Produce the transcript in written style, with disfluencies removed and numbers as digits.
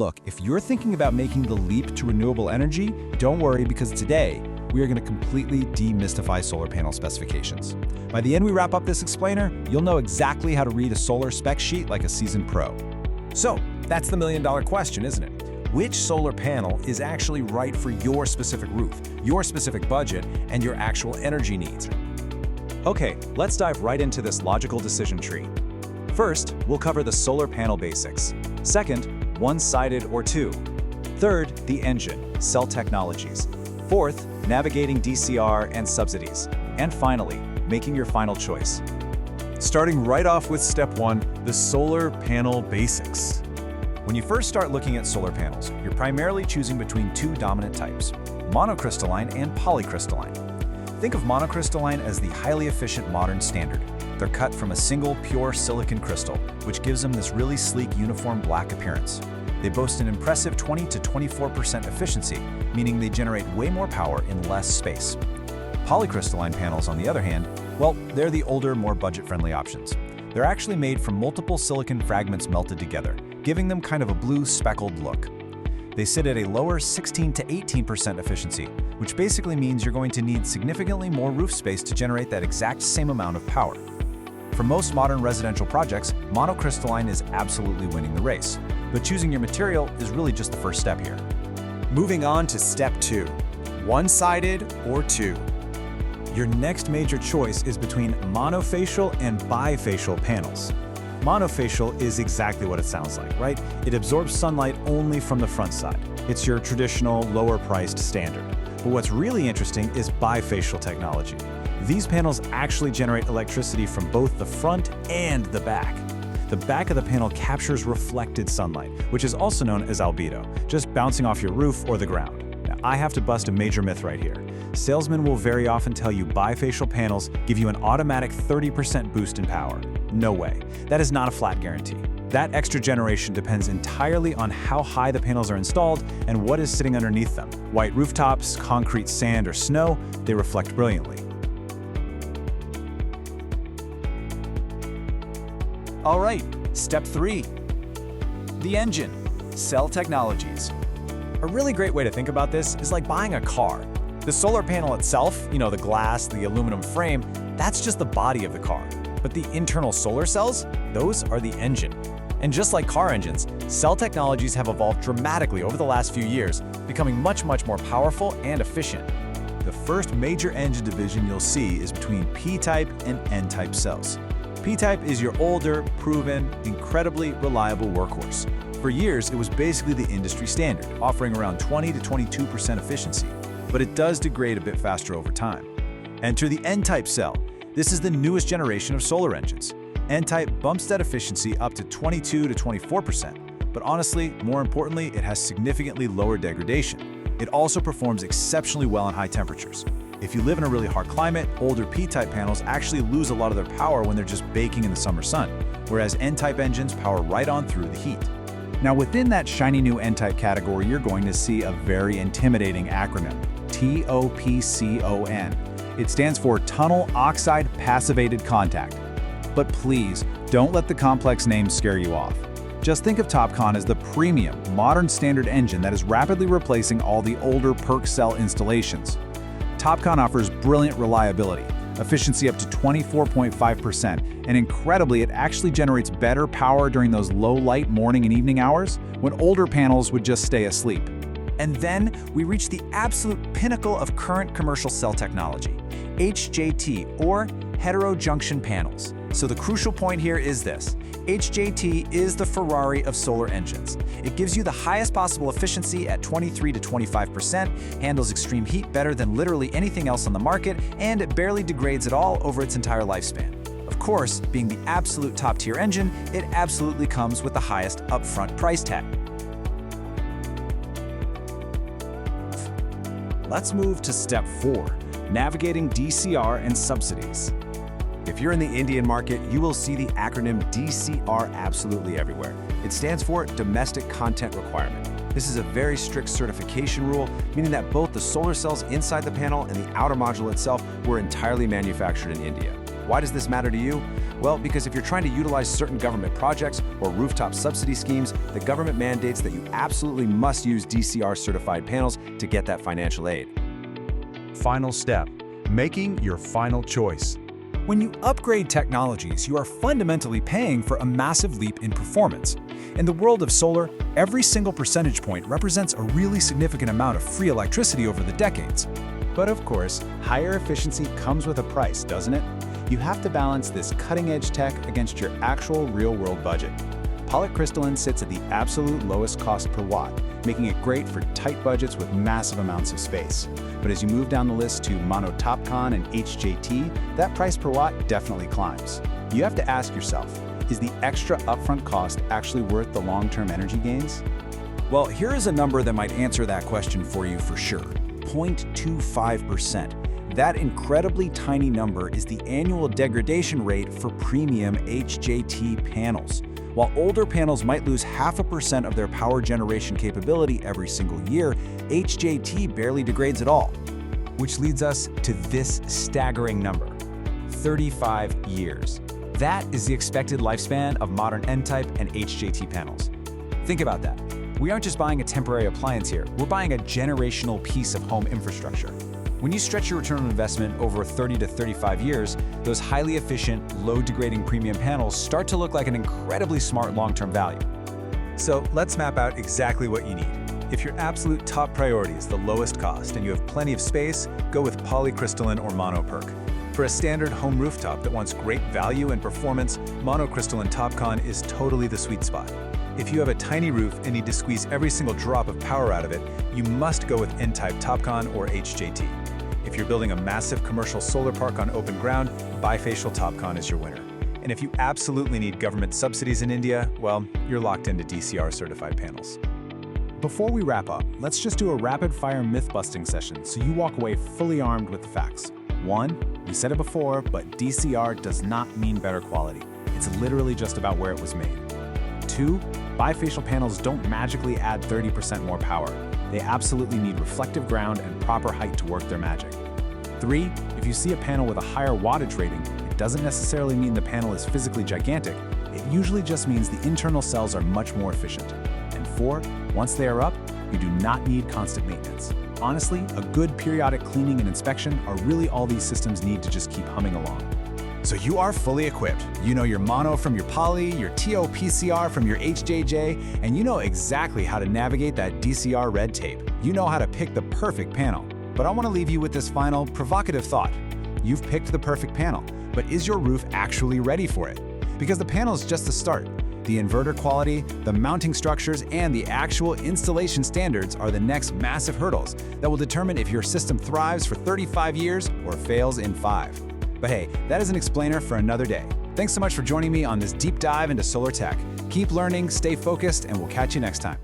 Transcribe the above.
Look, if you're thinking about making the leap to renewable energy, don't worry because today we are going to completely demystify solar panel specifications. By the end we wrap up this explainer, you'll know exactly how to read a solar spec sheet like a seasoned pro. So, that's the million-dollar question, isn't it? Which solar panel is actually right for your specific roof, your specific budget, and your actual energy needs? Okay, let's dive right into this logical decision tree. First, we'll cover the solar panel basics. Second, one-sided or two. Third, the engine, cell technologies. Fourth, navigating DCR and subsidies. And finally, making your final choice. Starting right off with step one, the solar panel basics. When you first start looking at solar panels, you're primarily choosing between two dominant types, monocrystalline and polycrystalline. Think of monocrystalline as the highly efficient modern standard. They're cut from a single pure silicon crystal, which gives them this really sleek uniform black appearance. They boast an impressive 20 to 24% efficiency, meaning they generate way more power in less space. Polycrystalline panels, on the other hand, well, they're the older, more budget-friendly options. They're actually made from multiple silicon fragments melted together, giving them kind of a blue speckled look. They sit at a lower 16 to 18% efficiency, which basically means you're going to need significantly more roof space to generate that exact same amount of power. For most modern residential projects, monocrystalline is absolutely winning the race, but choosing your material is really just the first step here. Moving on to step two, one-sided or two. Your next major choice is between monofacial and bifacial panels. Monofacial is exactly what it sounds like, right? It absorbs sunlight only from the front side. It's your traditional, lower-priced standard. But what's really interesting is bifacial technology. These panels actually generate electricity from both the front and the back. The back of the panel captures reflected sunlight, which is also known as albedo, just bouncing off your roof or the ground. Now, I have to bust a major myth right here. Salesmen will very often tell you bifacial panels give you an automatic 30% boost in power. No way. That is not a flat guarantee. That extra generation depends entirely on how high the panels are installed and what is sitting underneath them. White rooftops, concrete, sand, or snow, they reflect brilliantly. All right, step three, the engine, cell technologies. A really great way to think about this is like buying a car. The solar panel itself, the glass, the aluminum frame, that's just the body of the car. But the internal solar cells, those are the engine. And just like car engines, cell technologies have evolved dramatically over the last few years, becoming much more powerful and efficient. The first major engine division you'll see is between P-type and N-type cells. P-type is your older, proven, incredibly reliable workhorse. For years, it was basically the industry standard, offering around 20 to 22% efficiency, but it does degrade a bit faster over time. Enter the N-type cell. This is the newest generation of solar engines. N-type bumps that efficiency up to 22 to 24%, but honestly, more importantly, it has significantly lower degradation. It also performs exceptionally well in high temperatures. If you live in a really hot climate, older P-type panels actually lose a lot of their power when they're just baking in the summer sun, whereas N-type engines power right on through the heat. Now within that shiny new N-type category, you're going to see a very intimidating acronym, TOPCON. It stands for Tunnel Oxide Passivated Contact. But please, don't let the complex names scare you off. Just think of TOPCon as the premium, modern standard engine that is rapidly replacing all the older PERC cell installations. TOPCon offers brilliant reliability, efficiency up to 24.5%, and incredibly, it actually generates better power during those low-light morning and evening hours when older panels would just stay asleep. And then we reach the absolute pinnacle of current commercial cell technology, HJT, or heterojunction panels. So the crucial point here is this. HJT is the Ferrari of solar engines. It gives you the highest possible efficiency at 23 to 25%, handles extreme heat better than literally anything else on the market, and it barely degrades at all over its entire lifespan. Of course, being the absolute top-tier engine, it absolutely comes with the highest upfront price tag. Let's move to step 4, navigating DCR and subsidies. If you're in the Indian market, you will see the acronym DCR absolutely everywhere. It stands for Domestic Content Requirement. This is a very strict certification rule, meaning that both the solar cells inside the panel and the outer module itself were entirely manufactured in India. Why does this matter to you? Well, because if you're trying to utilize certain government projects or rooftop subsidy schemes, the government mandates that you absolutely must use DCR-certified panels to get that financial aid. Final step, making your final choice. When you upgrade technologies, you are fundamentally paying for a massive leap in performance. In the world of solar, every single percentage point represents a really significant amount of free electricity over the decades. But of course, higher efficiency comes with a price, doesn't it? You have to balance this cutting-edge tech against your actual real-world budget. Polycrystalline sits at the absolute lowest cost per watt, making it great for tight budgets with massive amounts of space. But as you move down the list to Mono TOPCon and HJT, that price per watt definitely climbs. You have to ask yourself, is the extra upfront cost actually worth the long-term energy gains? Well, here is a number that might answer that question for you for sure. 0.25%. That incredibly tiny number is the annual degradation rate for premium HJT panels. While older panels might lose 0.5% of their power generation capability every single year, HJT barely degrades at all. Which leads us to this staggering number: 35 years. That is the expected lifespan of modern N-type and HJT panels. Think about that. We aren't just buying a temporary appliance here, we're buying a generational piece of home infrastructure. When you stretch your return on investment over 30 to 35 years, those highly efficient, low-degrading premium panels start to look like an incredibly smart long-term value. So let's map out exactly what you need. If your absolute top priority is the lowest cost and you have plenty of space, go with polycrystalline or monoperc. For a standard home rooftop that wants great value and performance, monocrystalline TOPCon is totally the sweet spot. If you have a tiny roof and need to squeeze every single drop of power out of it, you must go with N-type TOPCon or HJT. If you're building a massive commercial solar park on open ground, bifacial TOPCon is your winner. And if you absolutely need government subsidies in India, well, you're locked into DCR-certified panels. Before we wrap up, let's just do a rapid-fire myth-busting session so you walk away fully armed with the facts. 1, we said it before, but DCR does not mean better quality. It's literally just about where it was made. 2, bifacial panels don't magically add 30% more power. They absolutely need reflective ground and proper height to work their magic. 3, if you see a panel with a higher wattage rating, it doesn't necessarily mean the panel is physically gigantic. It usually just means the internal cells are much more efficient. And 4, once they are up, you do not need constant maintenance. Honestly, a good periodic cleaning and inspection are really all these systems need to just keep humming along. So you are fully equipped. You know your mono from your poly, your TOPCR from your HJJ, and you know exactly how to navigate that DCR red tape. You know how to pick the perfect panel. But I want to leave you with this final provocative thought. You've picked the perfect panel, but is your roof actually ready for it? Because the panel is just the start. The inverter quality, the mounting structures, and the actual installation standards are the next massive hurdles that will determine if your system thrives for 35 years or fails in 5. But hey, that is an explainer for another day. Thanks so much for joining me on this deep dive into solar tech. Keep learning, stay focused, and we'll catch you next time.